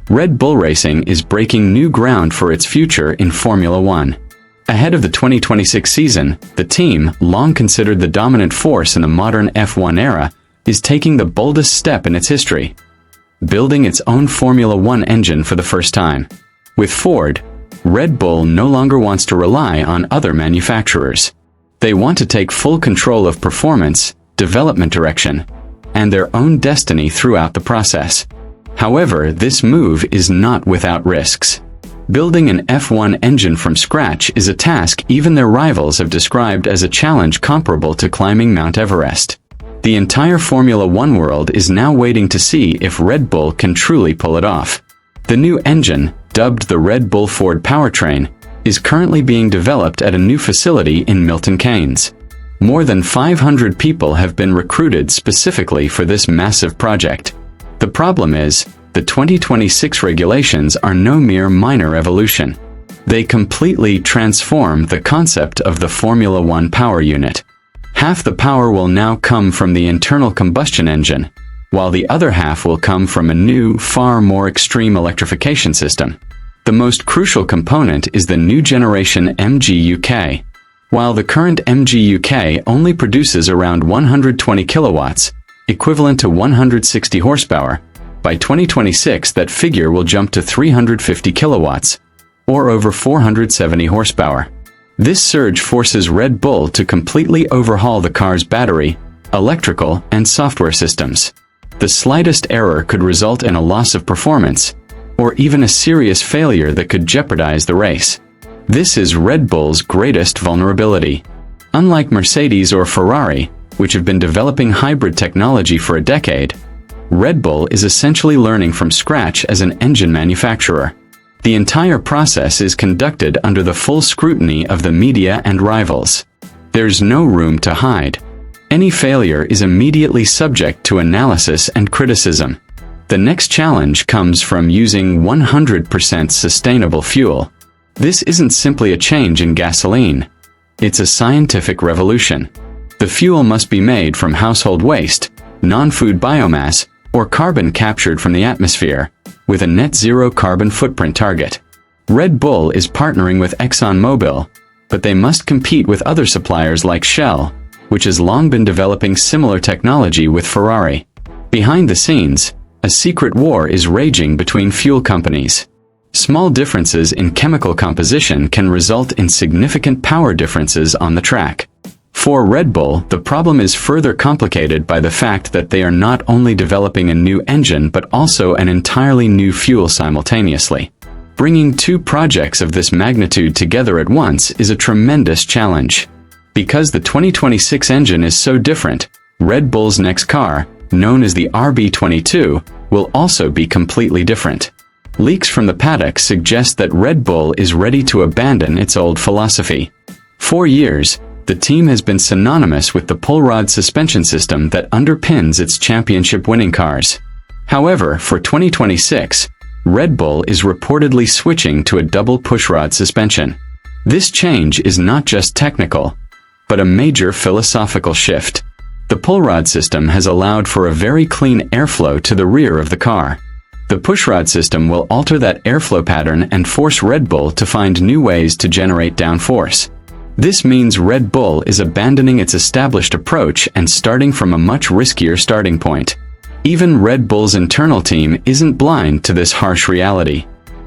Red Bull Racing is breaking new ground for its future in Formula One. Ahead of the 2026 season, the team, long considered the dominant force in the modern F1 era, is taking the boldest step in its history, building its own Formula One engine for the first time. With Ford, Red Bull no longer wants to rely on other manufacturers. They want to take full control of performance, development direction, and their own destiny throughout the process. However, this move is not without risks. Building an F1 engine from scratch is a task even their rivals have described as a challenge comparable to climbing Mount Everest. The entire Formula One world is now waiting to see if Red Bull can truly pull it off. The new engine, dubbed the Red Bull Ford powertrain, is currently being developed at a new facility in Milton Keynes. More than 500 people have been recruited specifically for this massive project. The problem is, the 2026 regulations are no mere minor evolution. They completely transform the concept of the Formula One power unit. Half the power will now come from the internal combustion engine, while the other half will come from a new, far more extreme electrification system. The most crucial component is the new generation MGUK. While the current MGUK only produces around 120 kilowatts, equivalent to 160 horsepower, by 2026 that figure will jump to 350 kilowatts, or over 470 horsepower. This surge forces Red Bull to completely overhaul the car's battery, electrical, and software systems. The slightest error could result in a loss of performance, or even a serious failure that could jeopardize the race. This is Red Bull's greatest vulnerability. Unlike Mercedes or Ferrari, which have been developing hybrid technology for a decade, Red Bull is essentially learning from scratch as an engine manufacturer. The entire process is conducted under the full scrutiny of the media and rivals. There's no room to hide. Any failure is immediately subject to analysis and criticism. The next challenge comes from using 100% sustainable fuel. This isn't simply a change in gasoline. It's a scientific revolution. The fuel must be made from household waste, non-food biomass, or carbon captured from the atmosphere, with a net zero carbon footprint target. Red Bull is partnering with ExxonMobil, but they must compete with other suppliers like Shell, which has long been developing similar technology with Ferrari. Behind the scenes, a secret war is raging between fuel companies. Small differences in chemical composition can result in significant power differences on the track. For Red Bull, the problem is further complicated by the fact that they are not only developing a new engine but also an entirely new fuel simultaneously. Bringing two projects of this magnitude together at once is a tremendous challenge. Because the 2026 engine is so different, Red Bull's next car, known as the RB22, will also be completely different. Leaks from the paddock suggest that Red Bull is ready to abandon its old philosophy. For years, the team has been synonymous with the pull rod suspension system that underpins its championship-winning cars. However, for 2026, Red Bull is reportedly switching to a double pushrod suspension. This change is not just technical, but a major philosophical shift. The pull rod system has allowed for a very clean airflow to the rear of the car. The pushrod system will alter that airflow pattern and force Red Bull to find new ways to generate downforce. This means Red Bull is abandoning its established approach and starting from a much riskier starting point. Even Red Bull's internal team isn't blind to this harsh reality.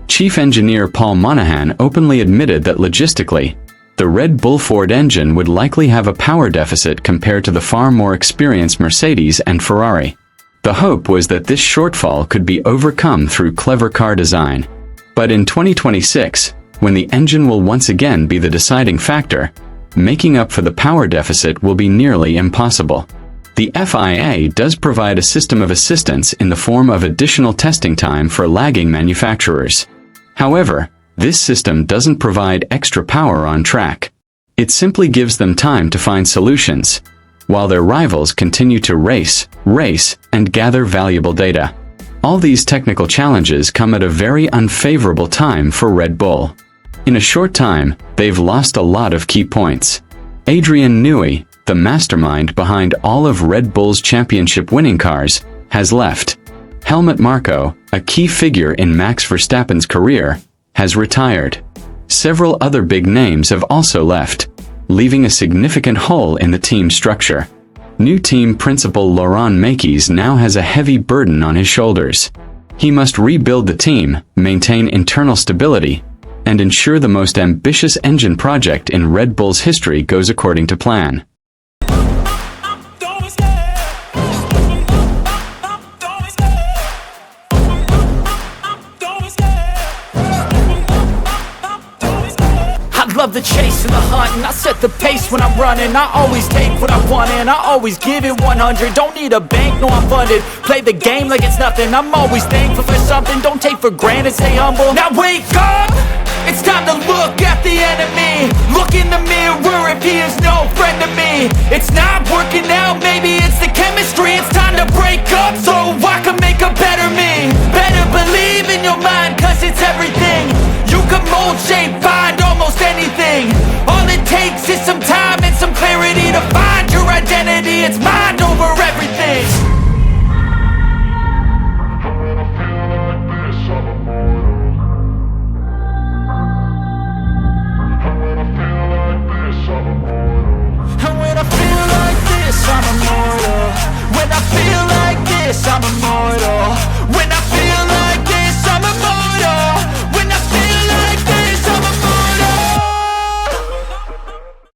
Chief engineer Paul Monahan openly admitted that logistically, the Red Bull Ford engine would likely have a power deficit compared to the far more experienced Mercedes and Ferrari. The hope was that this shortfall could be overcome through clever car design. But in 2026, when the engine will once again be the deciding factor, making up for the power deficit will be nearly impossible. The FIA does provide a system of assistance in the form of additional testing time for lagging manufacturers. However, this system doesn't provide extra power on track. It simply gives them time to find solutions, while their rivals continue to race, and gather valuable data. All these technical challenges come at a very unfavorable time for Red Bull. In a short time, they've lost a lot of key points. Adrian Newey, the mastermind behind all of Red Bull's championship-winning cars, has left. Helmut Marko, a key figure in Max Verstappen's career, has retired. Several other big names have also left, leaving a significant hole in the team structure. New team principal Laurent Mekies now has a heavy burden on his shoulders. He must rebuild the team, maintain internal stability, and ensure the most ambitious engine project in Red Bull's history goes according to plan. Love the chase and the hunt, and I set the pace when I'm running. I always take what I want and I always give it 100. Don't need a bank, no I'm funded. Play the game like it's nothing. I'm always thankful for something. Don't take for granted, stay humble. Now wake up! It's time to look at the enemy. Look in the mirror if he is no friend to me. It's not working out, maybe